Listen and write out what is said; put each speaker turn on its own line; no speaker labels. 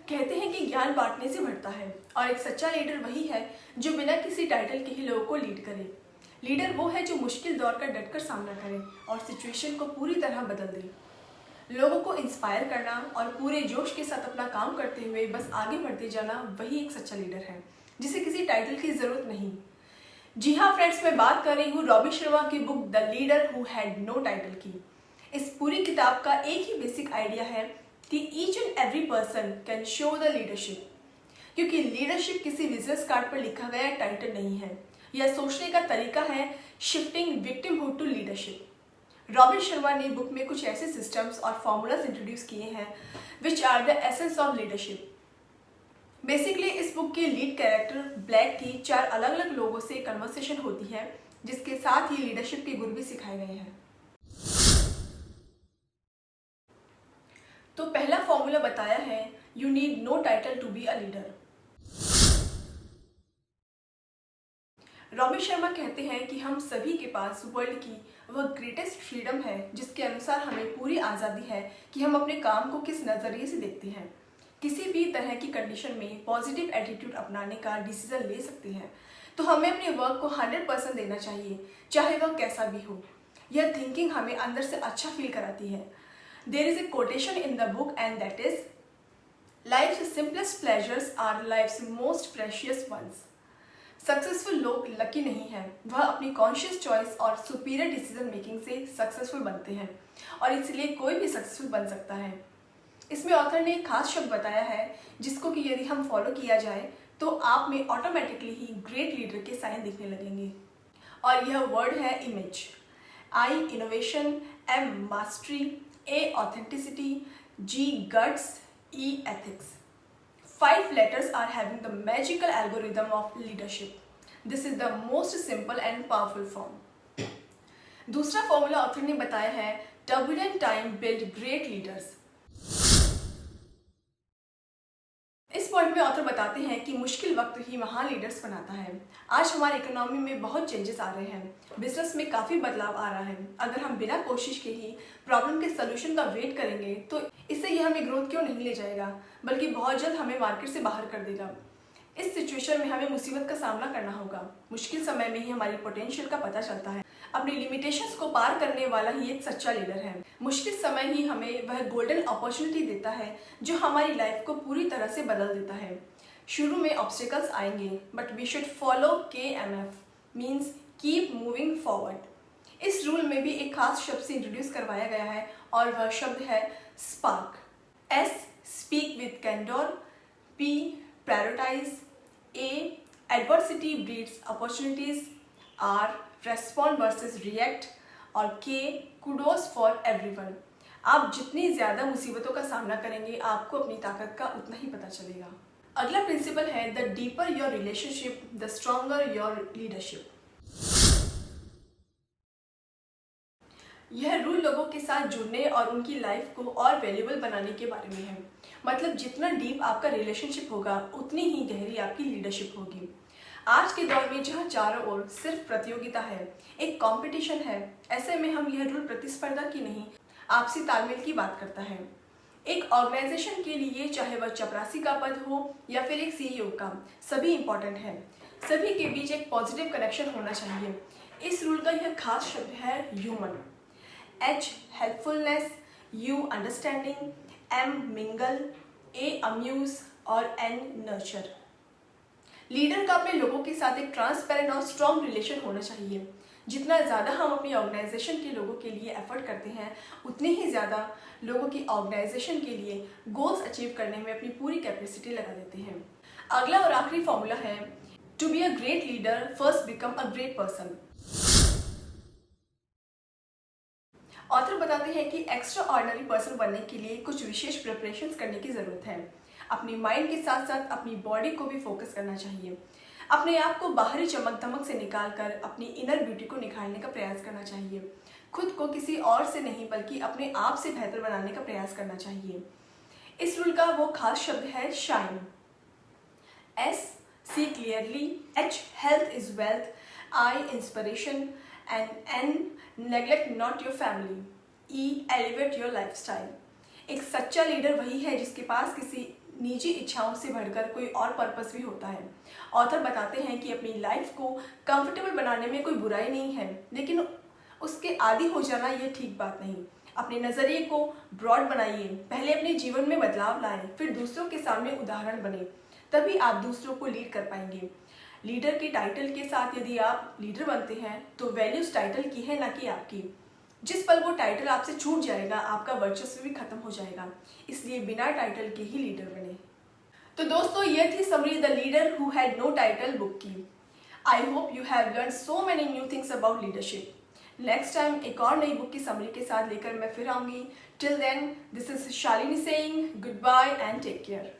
कहते हैं कि ज्ञान बांटने से बढ़ता है और एक सच्चा लीडर वही है जो बिना किसी टाइटल के ही लोगों को लीड करे। लीडर वो है जो मुश्किल दौर का डटकर सामना करे और सिचुएशन को पूरी तरह बदल दे। लोगों को इंस्पायर करना और पूरे जोश के साथ अपना काम करते हुए बस आगे बढ़ते जाना, वही एक सच्चा लीडर है जिसे किसी टाइटल की जरूरत नहीं। जी हाँ फ्रेंड्स, मैं बात कर रही हूँ रॉबिन शर्मा की book the leader who had no title की। इस पूरी किताब का एक ही बेसिक आइडिया है कि each and every person can show the leadership, क्योंकि लीडरशिप किसी बिजनेस कार्ड पर लिखा गया टाइटल नहीं है। यह सोचने का तरीका है, shifting victimhood to leadership. Robin Sharma ने बुक में कुछ ऐसे सिस्टम्स और फॉर्मूलाज इंट्रोड्यूस किए हैं which are the essence of leadership. Basically इस बुक के लीड कैरेक्टर ब्लैक की 4 अलग अलग लोगों से कन्वर्सेशन होती है, जिसके साथ ही लीडरशिप के गुण भी सिखाए गए हैं। तो पहला फॉर्मूला बताया है, you need no title to be a leader. Robin Sharma कहते हैं कि हम सभी के पास वर्ल्ड की वह ग्रेटेस्ट फ्रीडम है जिसके अनुसार हमें पूरी आज़ादी है कि हम अपने काम को किस नज़रिए से देखते हैं। किसी भी तरह की कंडीशन में पॉजिटिव एटीट्यूड अपनाने का डिसीजन ले सकते हैं, तो हमें अपने वर्क को 100% देना चाहिए, चाहे वह कैसा भी हो। यह थिंकिंग हमें अंदर से अच्छा फील कराती है। There is a quotation in the book and that is, life's simplest pleasures are life's most precious ones. Successful लोग लकी नहीं हैं, वह अपनी कॉन्शियस चॉइस और सुपीरियर डिसीजन मेकिंग से सक्सेसफुल बनते हैं और इसलिए कोई भी सक्सेसफुल बन सकता है। इसमें ऑथर ने एक खास शब्द बताया है जिसको कि यदि हम फॉलो किया जाए तो आप में ऑटोमेटिकली ही ग्रेट लीडर के साइन दिखने लगेंगे। और यह वर्ड है image. I innovation, M mastery, A authenticity, G guts, E ethics. 5 letters are having the magical algorithm of leadership. This is the most simple and powerful form. दूसरा formula author ने बताया है, turbulent time build great leaders. इस point में author बताते हैं कि मुश्किल वक्त ही महान लीडर्स बनाता है। आज हमारे इकोनॉमी में बहुत चेंजेस आ रहे हैं, बिजनेस में काफ़ी बदलाव आ रहा है। अगर हम बिना कोशिश के ही प्रॉब्लम के सोल्यूशन का वेट करेंगे तो इससे यह हमें ग्रोथ क्यों नहीं ले जाएगा, बल्कि बहुत जल्द हमें मार्केट से बाहर कर देगा। इस सिचुएशन में हमें मुसीबत का सामना करना होगा। मुश्किल समय में ही हमारी पोटेंशियल का पता चलता है। अपनी लिमिटेशंस को पार करने वाला ही एक सच्चा लीडर है। मुश्किल समय ही हमें वह गोल्डन अपॉर्चुनिटी देता है जो हमारी लाइफ को पूरी तरह से बदल देता है। शुरू में ऑब्स्टिकल्स आएंगे, but we should follow KMF, means keep moving forward. इस रूल में भी एक खास शब्द से इंट्रोड्यूस करवाया गया है और वह शब्द है spark. S speak with candour, P prioritise, A adversity breeds opportunities, R respond versus react और K कुडोस फॉर एवरीवन। आप जितनी ज़्यादा मुसीबतों का सामना करेंगे, आपको अपनी ताकत का उतना ही पता चलेगा। अगला प्रिंसिपल है, the deeper your relationship the stronger your leadership. यह रूल लोगों के साथ जुड़ने और उनकी लाइफ को और वैल्यूएबल बनाने के बारे में है। मतलब जितना डीप आपका रिलेशनशिप होगा, उतनी ही गहरी आपकी लीडरशिप होगी। आज के दौर में जहाँ चारों ओर सिर्फ प्रतियोगिता है, एक कंपटीशन है, ऐसे में हम यह रूल प्रतिस्पर्धा की नहीं, आपसी तालमेल की बात करता है। एक ऑर्गेनाइजेशन के लिए चाहे वह चपरासी का पद हो या फिर एक CEO का, सभी इंपॉर्टेंट है। सभी के बीच एक पॉजिटिव कनेक्शन होना चाहिए। इस रूल का यह खास शब्द है human. H helpfulness, U understanding, M mingle, A amuse और N नर्चर। लीडर का अपने लोगों के साथ एक ट्रांसपेरेंट और स्ट्रॉन्ग रिलेशन होना चाहिए। जितना ज़्यादा हम अपनी ऑर्गेनाइजेशन के लोगों के लिए एफर्ट करते हैं, उतनी ही ज़्यादा लोगों की ऑर्गेनाइजेशन के लिए गोल्स अचीव करने में अपनी पूरी कैपेसिटी लगा देते हैं। अगला और आखिरी फॉर्मूला है, to be a great leader first become a great person. Author बताते हैं कि एक्स्ट्रा ऑर्डिनरी पर्सन बनने के लिए कुछ विशेष प्रिपरेशंस करने की ज़रूरत है। अपनी माइंड के साथ साथ अपनी बॉडी को भी फोकस करना चाहिए। अपने आप को बाहरी चमक धमक से निकालकर अपनी इनर ब्यूटी को निखारने का प्रयास करना चाहिए। खुद को किसी और से नहीं बल्कि अपने आप से बेहतर बनाने का प्रयास करना चाहिए। इस रूल का वो खास शब्द है shine. S see clearly, H health is wealth, I inspiration and N neglect not your family, E elevate your lifestyle. एक सच्चा लीडर वही है जिसके पास किसी निजी इच्छाओं से बढ़कर कोई और पर्पस भी होता है। ऑथर बताते हैं कि अपनी लाइफ को कंफर्टेबल बनाने में कोई बुराई नहीं है, लेकिन उसके आदी हो जाना यह ठीक बात नहीं। अपने नज़रिए को ब्रॉड बनाइए, पहले अपने जीवन में बदलाव लाएं, फिर दूसरों के सामने उदाहरण बने, तभी आप दूसरों को लीड कर पाएंगे। लीडर के टाइटल के साथ यदि आप लीडर बनते हैं तो वैल्यूज टाइटल की है, ना कि आपकी। जिस पल वो टाइटल आपसे छूट जाएगा, आपका वर्चस्व भी खत्म हो जाएगा। इसलिए बिना टाइटल के ही लीडर बने। तो दोस्तों, ये थी summary the leader who had no title book की। I hope you have learn so many new things about leadership. Next time एक और नई बुक की समरी के साथ लेकर मैं फिर आऊंगी। Till then, this is Shalini saying good bye and take care.